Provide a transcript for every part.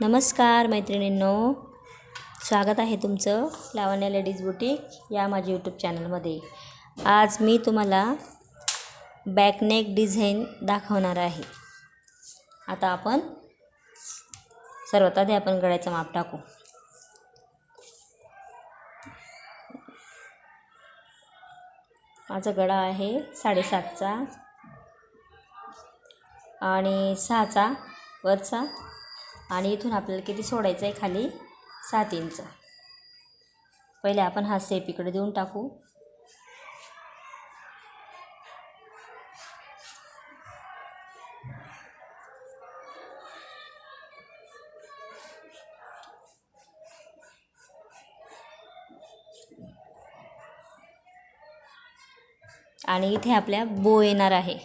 नमस्कार मैत्रिणींनो, स्वागत आहे तुमचं लावण्या लेडीज बुटीक या माझ्या यूट्यूब चॅनलमध्ये। आज मी तुम्हाला बॅकनेक डिझाईन दाखवणार आहे। आता आपण सर्वात आधी आपण गळ्याचं माप टाकू। माझा गळा आहे 7.5चा आणि 6चा वरचा, आणि इथून आपल्याला किती सोडायचं आहे खाली 7 इंच। पहिले आपण हा शेप इकडे देऊन टाकू। आणि इथे आपल्या बो येणार आहे।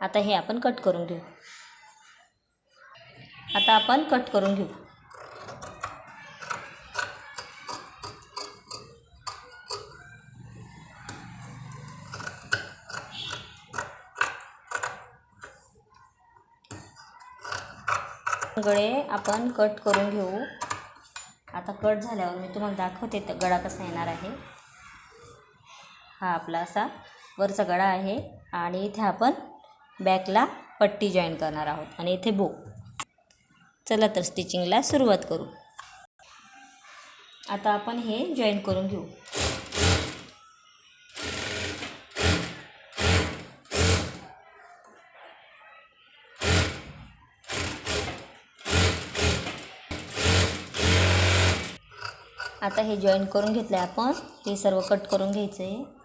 आता हे आपण कट करून घेऊ। आता आपण कट करून घेऊ। गळे आपण कट करून घेऊ। आता कट झाल्यावर मी तुम्हाला दाखवते गळा कसा येणार आहे। हा आपला असा वरचा गळा आहे आणि इथे आपण बॅकला पट्टी जॉईन करणार आहोत आणि इथे बो। चला तर स्टिचिंगला सुरुवात करू। आता आपण हे जॉईन करून घेऊ। आता हे जॉईन करून घेतले आपण, हे सर्व कट करून घ्यायचे आहे।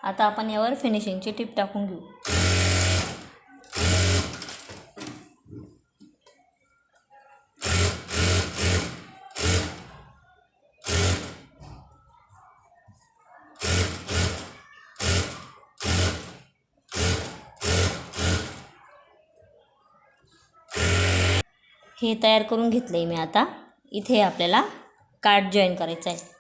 आता आपण यावर फिनिशिंगची टिप टाकून घेऊ। हे तयार करून घेतले मी। आता इथे आपल्याला काठ जॉईन करायचा आहे।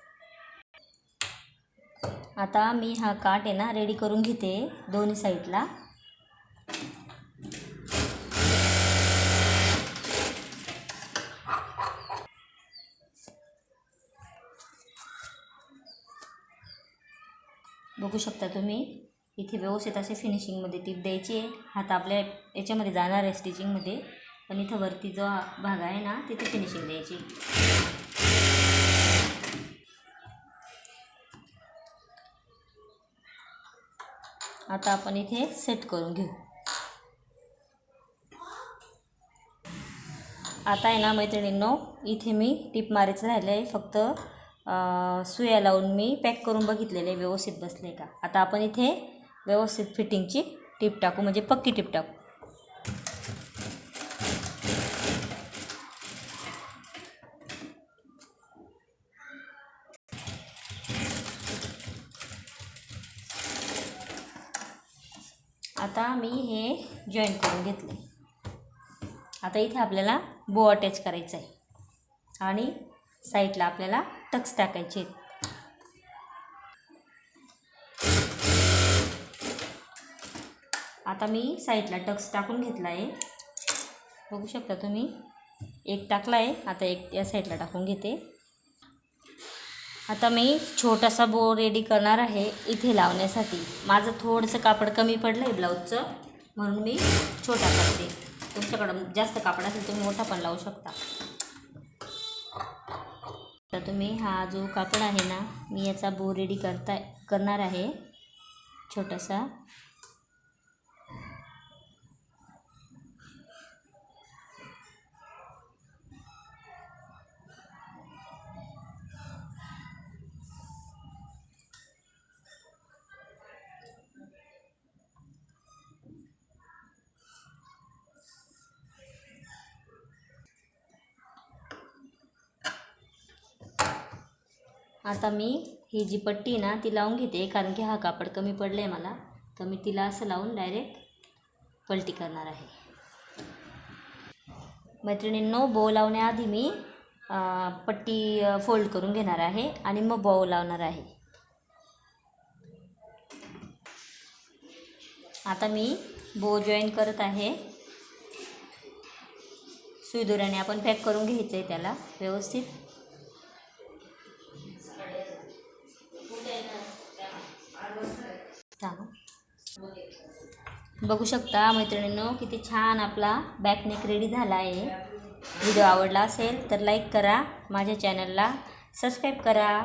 आता मी हा काठ आहे ना रेडी करून घेते दोन्ही साईडला। बघू शकता तुम्ही, इथे व्यवस्थित असे फिनिशिंगमध्ये टीप द्यायची आहे। हात आपल्या याच्यामध्ये जाणार आहे स्टिचिंगमध्ये, पण इथं वरती जो भाग आहे ना तिथे फिनिशिंग द्यायची। आता आपण इथे सेट करून घेऊ। आता आहे ना मैत्रिणींनो, इथे मी टिप मारायचं राहिलं आहे, फक्त सुया लावून मी पॅक करून बघितलेले व्यवस्थित बसले का। आता आपण इथे व्यवस्थित फिटिंगची टिप टाकू, म्हणजे पक्की टिप टाकू। आता मी हे जॉईन करून घेतले। आता इथे आपल्याला बो अटॅच करायचा आहे आणि साईडला आपल्याला टक्स टाकायचे आहेत। आता मी साईडला टक्स टाकून घेतला आहे, बघू शकता तुम्ही। एक टाकला आहे, आता एक या साईडला टाकून घेते। आता मी छोटासा बो रेडी करणार आहे इथे लावण्यासाठी। माझं थोडंसं कापड कमी पडलं आहे ब्लाऊजचं, म्हणून मी छोटा करते। तुमच्याकडं जास्त कापड असेल तुम्ही मोठा पण लावू शकता। तर तुम्ही हा जो कापड आहे ना, मी याचा बो रेडी करणार आहे छोटासा। आता मी ही जी पट्टी ना ती लावून घेते, कारण की हा कापड कमी पडलं आहे मला, तर मी तिला असं लावून डायरेक्ट पलटी करणार आहे. मैत्रिणींनो, बो लावण्याआधी मी पट्टी फोल्ड करून घेणार आहे आणि मग बो लावणार आहे. आता मी बो जॉईन करत आहे. सुई दोऱ्याने आपण पॅक करून घ्यायचं आहे त्याला व्यवस्थित. बघू शकता मैत्रिणींनो, किती छान आपला बॅकनेक रेडी झाला आहे. व्हिडिओ आवडला असेल तर लाईक करा, माझ्या चॅनलला सबस्क्राईब करा.